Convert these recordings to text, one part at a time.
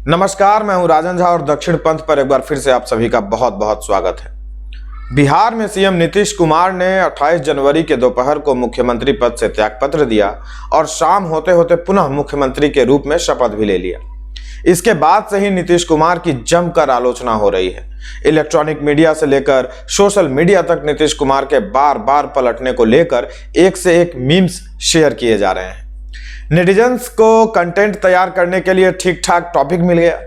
नमस्कार, मैं हूं राजन झा और दक्षिण पंथ पर एक बार फिर से आप सभी का बहुत बहुत स्वागत है। बिहार में सीएम नीतीश कुमार ने 28 जनवरी के दोपहर को मुख्यमंत्री पद से त्यागपत्र दिया और शाम होते होते पुनः मुख्यमंत्री के रूप में शपथ भी ले लिया। इसके बाद से ही नीतीश कुमार की जमकर आलोचना हो रही है। इलेक्ट्रॉनिक मीडिया से लेकर सोशल मीडिया तक नीतीश कुमार के बार बार पलटने को लेकर एक से एक मीम्स शेयर किए जा रहे हैं। नेटिजन्स को कंटेंट तैयार करने के लिए ठीक ठाक टॉपिक मिल गया।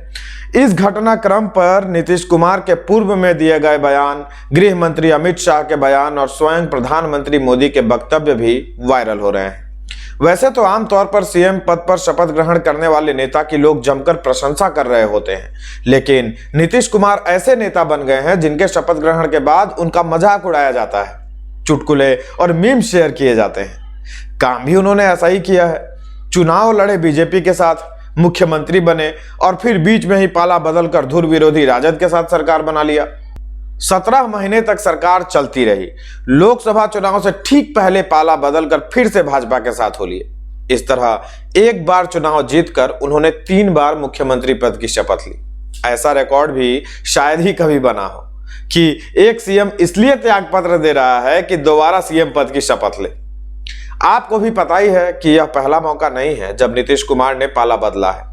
इस घटनाक्रम पर नीतीश कुमार के पूर्व में दिए गए बयान, गृह मंत्री अमित शाह के बयान और स्वयं प्रधानमंत्री मोदी के वक्तव्य भी वायरल हो रहे हैं। वैसे तो आमतौर पर सीएम पद पर शपथ ग्रहण करने वाले नेता की लोग जमकर प्रशंसा कर रहे होते हैं, लेकिन नीतीश कुमार ऐसे नेता बन गए हैं जिनके शपथ ग्रहण के बाद उनका मजाक उड़ाया जाता है, चुटकुले और मीम शेयर किए जाते हैं। काम भी उन्होंने ऐसा ही किया है। चुनाव लड़े बीजेपी के साथ, मुख्यमंत्री बने और फिर बीच में ही पाला बदलकर धुर विरोधी राजद के साथ सरकार बना लिया। 17 महीने तक सरकार चलती रही। लोकसभा चुनाव से ठीक पहले पाला बदलकर फिर से भाजपा के साथ हो लिए। इस तरह एक बार चुनाव जीतकर उन्होंने 3 बार मुख्यमंत्री पद की शपथ ली। ऐसा रिकॉर्ड भी शायद ही कभी बना हो कि एक सीएम इसलिए त्यागपत्र दे रहा है कि दोबारा सीएम पद की शपथ ले। आपको भी पता ही है कि यह पहला मौका नहीं है जब नीतीश कुमार ने पाला बदला है।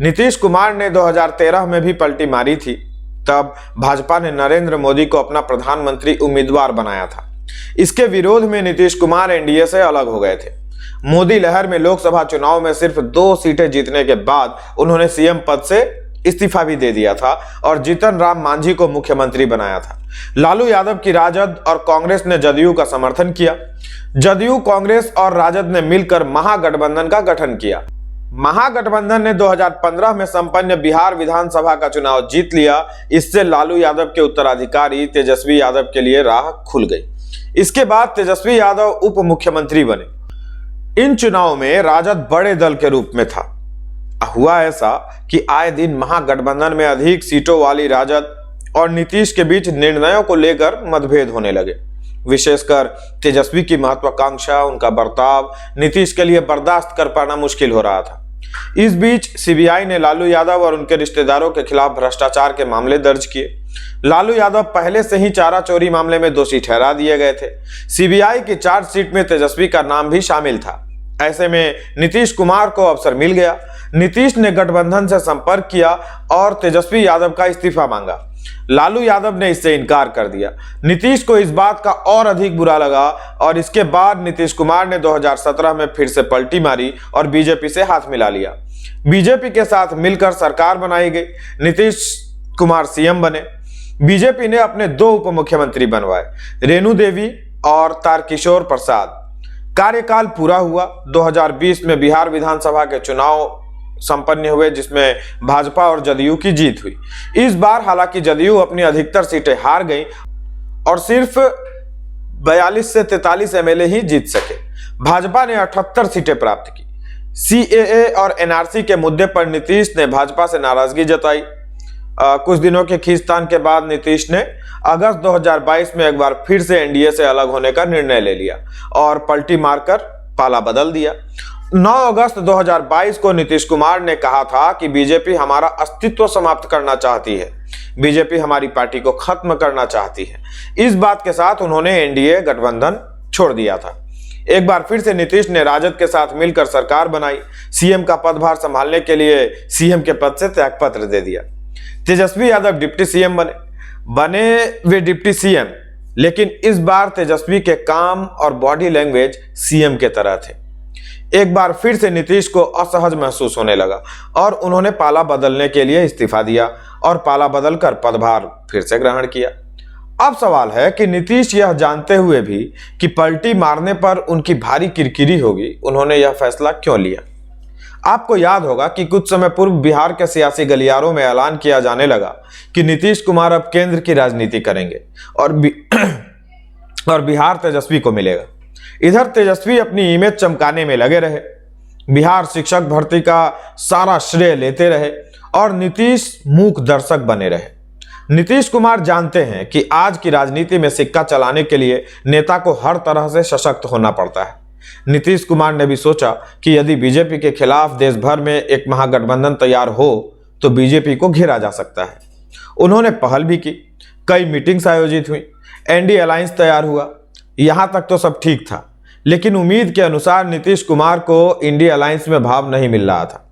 नीतीश कुमार ने 2013 में भी पलटी मारी थी। तब भाजपा ने नरेंद्र मोदी को अपना प्रधानमंत्री उम्मीदवार बनाया था। इसके विरोध में नीतीश कुमार एनडीए से अलग हो गए थे। मोदी लहर में लोकसभा चुनाव में सिर्फ 2 सीटें जीतने के बाद उन्होंने सीएम पद से इस्तीफा भी दे दिया था और जीतन राम मांझी को मुख्यमंत्री बनाया था। लालू यादव की राजद और कांग्रेस ने जदयू का समर्थन किया। जदयू, कांग्रेस और राजद ने मिलकर महागठबंधन का गठन किया। महागठबंधन ने 2015 में संपन्न बिहार विधानसभा का चुनाव जीत लिया। इससे लालू यादव के उत्तराधिकारी तेजस्वी यादव के लिए राह खुल गई। इसके बाद तेजस्वी यादव उप मुख्यमंत्री बने। इन चुनाव में राजद बड़े दल के रूप में था। हुआ ऐसा कि आए दिन महागठबंधन में अधिक सीटों वाली राजद और नीतीश के बीच निर्णयों को लेकर मतभेद होने लगे। विशेषकर तेजस्वी की महत्वाकांक्षा, उनका बर्ताव नीतीश के लिए बर्दाश्त कर पाना मुश्किल हो रहा था। इस बीच सीबीआई ने लालू यादव और उनके रिश्तेदारों के खिलाफ भ्रष्टाचार के मामले दर्ज किए। लालू यादव पहले से ही चारा चोरी मामले में दोषी ठहरा दिए गए थे। सीबीआई की चार्जशीट में तेजस्वी का नाम भी शामिल था। ऐसे में नीतीश कुमार को अवसर मिल गया। नीतीश ने गठबंधन से संपर्क किया और तेजस्वी यादव का इस्तीफा मांगा। लालू यादव ने इससे इनकार कर दिया। नीतीश को इस बात का और अधिक बुरा लगा और इसके बाद नीतीश कुमार ने 2017 में फिर से पलटी मारी और बीजेपी से हाथ मिला लिया। बीजेपी के साथ मिलकर सरकार बनाई गई। नीतीश कुमार सीएम बने। बीजेपी ने अपने 2 उप मुख्यमंत्री बनवाए, रेणु देवी और तारकिशोर प्रसाद। कार्यकाल पूरा हुआ। 2020 में बिहार विधानसभा के चुनाव संपन्न हुए, जिसमें भाजपा और जदयू की जीत हुई। इस बार हालांकि जदयू अपनी अधिकतर सीटें हार गई और सिर्फ 42 से 43 एमएलए ही जीत सके। भाजपा ने 78 सीटें प्राप्त की। सीएए और एनआरसी के मुद्दे पर नीतीश ने भाजपा से नाराजगी जताई। कुछ दिनों के खींचतान के बाद नीतीश ने अगस्त 2022 में एक बार फिर से एनडीए से अलग होने का निर्णय ले लिया और पलटी मारकर पाला बदल दिया। 9 अगस्त 2022 को नीतीश कुमार ने कहा था कि बीजेपी हमारा अस्तित्व समाप्त करना चाहती है, बीजेपी हमारी पार्टी को खत्म करना चाहती है। इस बात के साथ उन्होंने एनडीए गठबंधन छोड़ दिया था। एक बार फिर से नीतीश ने राजद के साथ मिलकर सरकार बनाई। सीएम का पदभार संभालने के लिए सीएम के पद से त्यागपत्र दे दिया। तेजस्वी यादव डिप्टी सीएम बने वे डिप्टी सीएम, लेकिन इस बार तेजस्वी के काम और बॉडी लैंग्वेज सीएम के तरह थे। एक बार फिर से नीतीश को असहज महसूस होने लगा और उन्होंने पाला बदलने के लिए इस्तीफा दिया और पाला बदलकर पदभार फिर से ग्रहण किया। अब सवाल है कि नीतीश यह जानते हुए भी कि पलटी मारने पर उनकी भारी किरकिरी होगी, उन्होंने यह फैसला क्यों लिया। आपको याद होगा कि कुछ समय पूर्व बिहार के सियासी गलियारों में ऐलान किया जाने लगा कि नीतीश कुमार अब केंद्र की राजनीति करेंगे और बिहार तेजस्वी को मिलेगा। इधर तेजस्वी अपनी इमेज चमकाने में लगे रहे, बिहार शिक्षक भर्ती का सारा श्रेय लेते रहे और नीतीश मूक दर्शक बने रहे। नीतीश कुमार जानते हैं कि आज की राजनीति में सिक्का चलाने के लिए नेता को हर तरह से सशक्त होना पड़ता है। नीतीश कुमार ने भी सोचा कि यदि बीजेपी के खिलाफ देश भर में एक महागठबंधन तैयार हो तो बीजेपी को घेरा जा सकता है। उन्होंने पहल भी की, कई मीटिंग्स आयोजित हुई, एनडीए अलायंस तैयार हुआ। यहां तक तो सब ठीक था, लेकिन उम्मीद के अनुसार नीतीश कुमार को इंडिया अलायंस में भाव नहीं मिल रहा था।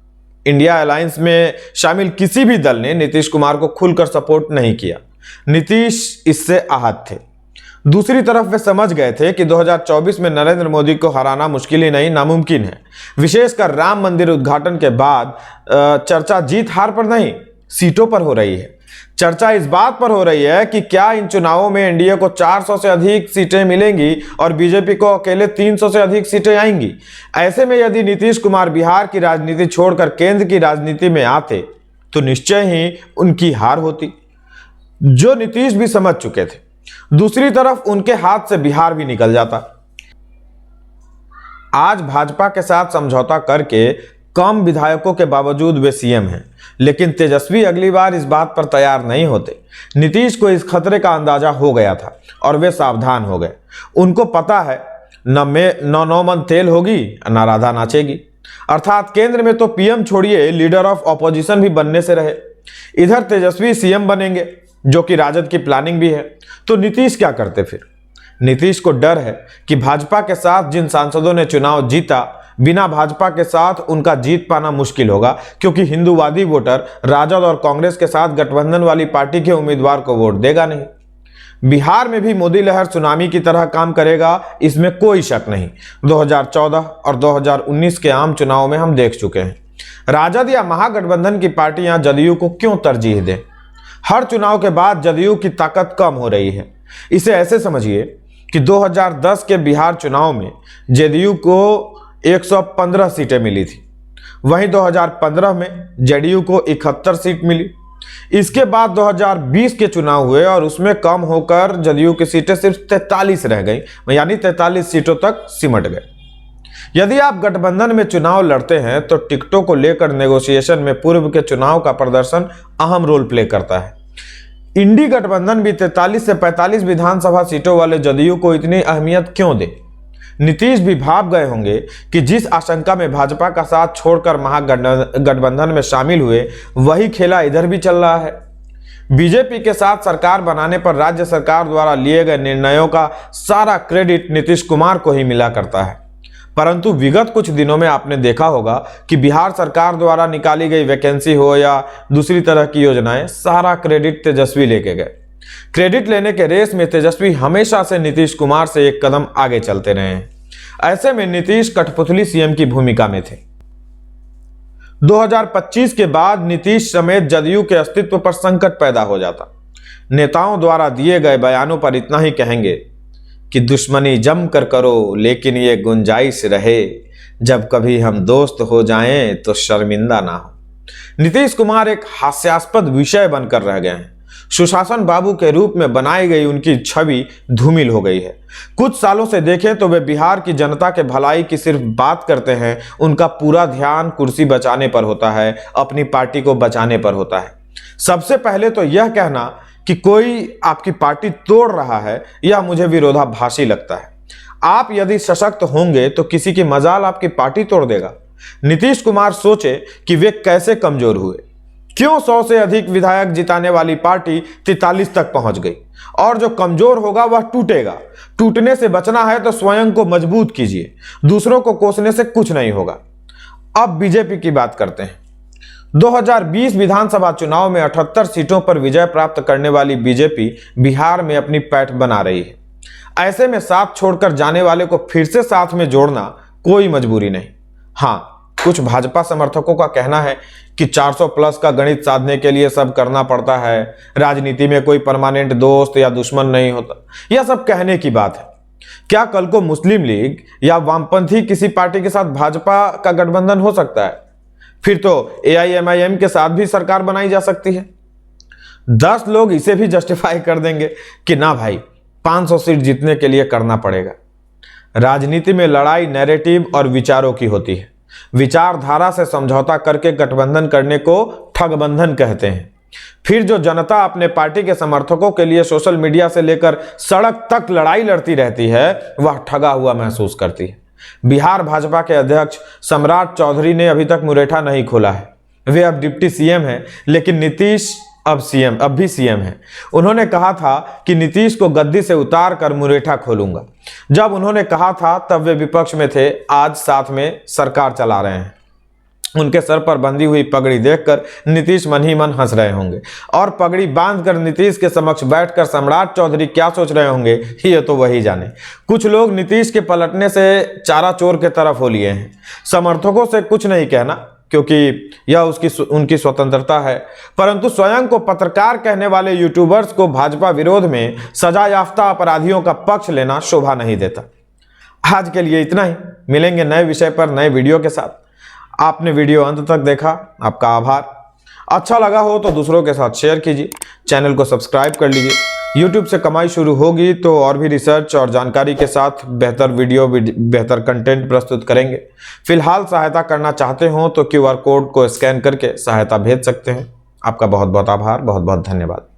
इंडिया अलायंस में शामिल किसी भी दल ने नीतीश कुमार को खुलकर सपोर्ट नहीं किया। नीतीश इससे आहत थे। दूसरी तरफ वे समझ गए थे कि 2024 में नरेंद्र मोदी को हराना मुश्किल ही नहीं, नामुमकिन है। विशेषकर राम मंदिर उद्घाटन के बाद चर्चा जीत हार पर नहीं, सीटों पर हो रही है। चर्चा इस बात पर हो रही है कि क्या इन चुनावों में एनडीए को 400 से अधिक सीटें मिलेंगी और बीजेपी को अकेले 300 से अधिक सीटें आएंगी। ऐसे में यदि नीतीश कुमार बिहार की राजनीति छोड़कर केंद्र की राजनीति में आते तो निश्चय ही उनकी हार होती, जो नीतीश भी समझ चुके थे। दूसरी तरफ उनके हाथ से बिहार भी निकल जाता। आज भाजपा के साथ समझौता करके कम विधायकों के बावजूद वे सीएम हैं, लेकिन तेजस्वी अगली बार इस बात पर तैयार नहीं होते। नीतीश को इस खतरे का अंदाजा हो गया था और वे सावधान हो गए। उनको पता है नौ मन तेल होगी न राधा नाचेगी। अर्थात केंद्र में तो पीएम छोड़िए, लीडर ऑफ ऑपोजिशन भी बनने से रहे। इधर तेजस्वी सीएम बनेंगे, जो कि राजद की प्लानिंग भी है। तो नीतीश क्या करते फिर? नीतीश को डर है कि भाजपा के साथ जिन सांसदों ने चुनाव जीता, बिना भाजपा के साथ उनका जीत पाना मुश्किल होगा, क्योंकि हिंदूवादी वोटर राजद और कांग्रेस के साथ गठबंधन वाली पार्टी के उम्मीदवार को वोट देगा नहीं। बिहार में भी मोदी लहर सुनामी की तरह काम करेगा, इसमें कोई शक नहीं। 2014 और 2019 के आम चुनाव में हम देख चुके हैं। राजद या महागठबंधन की पार्टियां जदयू को क्यों तरजीह दें? हर चुनाव के बाद जदयू की ताकत कम हो रही है। इसे ऐसे समझिए कि 2010 के बिहार चुनाव में जदयू को 115 सीटें मिली थी, वहीं 2015 में जेडीयू को 71 सीट मिली। इसके बाद 2020 के चुनाव हुए और उसमें कम होकर जदयू की सीटें सिर्फ 43 रह गई, यानी 43 सीटों तक सिमट गए। यदि आप गठबंधन में चुनाव लड़ते हैं तो टिकटों को लेकर नेगोशिएशन में पूर्व के चुनाव का प्रदर्शन अहम रोल प्ले करता है। इंडी गठबंधन भी 43 से 45 विधानसभा सीटों वाले जदयू को इतनी अहमियत क्यों दे? नीतीश भी भाप गए होंगे कि जिस आशंका में भाजपा का साथ छोड़कर महागठबंधन में शामिल हुए, वही खेला इधर भी चल रहा है। बीजेपी के साथ सरकार बनाने पर राज्य सरकार द्वारा लिए गए निर्णयों का सारा क्रेडिट नीतीश कुमार को ही मिला करता है। परंतु विगत कुछ दिनों में आपने देखा होगा कि बिहार सरकार द्वारा निकाली गई वैकेंसी हो या दूसरी तरह की योजनाएं, सारा क्रेडिट तेजस्वी लेके गए। क्रेडिट लेने के रेस में तेजस्वी हमेशा से नीतीश कुमार से एक कदम आगे चलते रहे हैं। ऐसे में नीतीश कठपुतली सीएम की भूमिका में थे। 2025 के बाद नीतीश समेत जदयू के अस्तित्व पर संकट पैदा हो जाता। नेताओं द्वारा दिए गए बयानों पर इतना ही कहेंगे कि दुश्मनी जम कर करो, लेकिन ये गुंजाइश रहे, जब कभी हम दोस्त हो जाएं तो शर्मिंदा ना हो। नीतीश कुमार एक हास्यास्पद विषय बनकर रह गए हैं। सुशासन बाबू के रूप में बनाई गई उनकी छवि धूमिल हो गई है। कुछ सालों से देखें तो वे बिहार की जनता के भलाई की सिर्फ बात करते हैं। उनका पूरा ध्यान कुर्सी बचाने पर होता है, अपनी पार्टी को बचाने पर होता है। सबसे पहले तो यह कहना कि कोई आपकी पार्टी तोड़ रहा है, यह मुझे विरोधाभासी लगता है। आप यदि सशक्त होंगे तो किसी की मजाल आपकी पार्टी तोड़ देगा। नीतीश कुमार सोचे कि वे कैसे कमजोर हुए, क्यों 100 से अधिक विधायक जिताने वाली पार्टी 43 तक पहुंच गई, और जो कमजोर होगा वह टूटेगा। टूटने से बचना है तो स्वयं को मजबूत कीजिए, दूसरों को कोसने से कुछ नहीं होगा। अब बीजेपी की बात करते हैं। 2020 विधानसभा चुनाव में 78 सीटों पर विजय प्राप्त करने वाली बीजेपी बिहार में अपनी पैठ बना रही है। ऐसे में साथ छोड़कर जाने वाले को फिर से साथ में जोड़ना कोई मजबूरी नहीं। हाँ, कुछ भाजपा समर्थकों का कहना है कि 400 प्लस का गणित साधने के लिए सब करना पड़ता है, राजनीति में कोई परमानेंट दोस्त या दुश्मन नहीं होता। यह सब कहने की बात है। क्या कल को मुस्लिम लीग या वामपंथी किसी पार्टी के साथ भाजपा का गठबंधन हो सकता है? फिर तो AIMIM के साथ भी सरकार बनाई जा सकती है। 10 लोग इसे भी जस्टिफाई कर देंगे कि ना भाई, 500 सीट जीतने के लिए करना पड़ेगा। राजनीति में लड़ाई नैरेटिव और विचारों की होती है। विचारधारा से समझौता करके गठबंधन करने को ठगबंधन कहते हैं। फिर जो जनता अपने पार्टी के समर्थकों के लिए सोशल मीडिया से लेकर सड़क तक लड़ाई लड़ती रहती है, वह ठगा हुआ महसूस करती है। बिहार भाजपा के अध्यक्ष सम्राट चौधरी ने अभी तक मुरेठा नहीं खोला है। वे अब डिप्टी सीएम हैं, लेकिन नीतीश अब भी सीएम है। उन्होंने कहा था कि नीतीश को गद्दी से उतार कर मुरेठा खोलूंगा। जब उन्होंने कहा था तब वे विपक्ष में थे, आज साथ में सरकार चला रहे हैं। उनके सर पर बंधी हुई पगड़ी देखकर नीतीश मन ही मन हंस रहे होंगे और पगड़ी बांधकर नीतीश के समक्ष बैठकर सम्राट चौधरी क्या सोच रहे होंगे ये तो वही जाने। कुछ लोग नीतीश के पलटने से चारा चोर के तरफ हो लिए हैं। समर्थकों से कुछ नहीं कहना, क्योंकि यह उनकी स्वतंत्रता है, परंतु स्वयं को पत्रकार कहने वाले यूट्यूबर्स को भाजपा विरोध में सजा याफ्ता अपराधियों का पक्ष लेना शोभा नहीं देता। आज के लिए इतना ही, मिलेंगे नए विषय पर नए वीडियो के साथ। आपने वीडियो अंत तक देखा, आपका आभार। अच्छा लगा हो तो दूसरों के साथ शेयर कीजिए, चैनल को सब्सक्राइब कर लीजिए। YouTube से कमाई शुरू होगी तो और भी रिसर्च और जानकारी के साथ बेहतर बेहतर कंटेंट प्रस्तुत करेंगे। फिलहाल सहायता करना चाहते हो तो QR कोड को स्कैन करके सहायता भेज सकते हैं। आपका बहुत बहुत आभार, बहुत बहुत धन्यवाद।